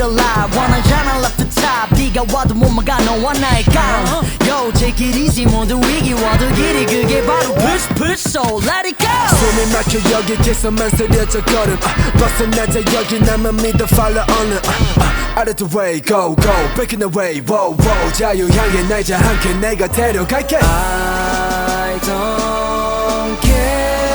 alive 원하잖아 left the top 비가 와도 못 막아 너와 나의 강 Yo take it easy 모두 위기 와도 길이 그게 바로 push push so let it go 숨이 막혀 여기 계속만 쓰려져 걸음 벗어나자 여기 나만 믿어 follow on out of the way go go breaking the way wow wow 자유 향해 날자 함께 내가 데려갈게 I don't care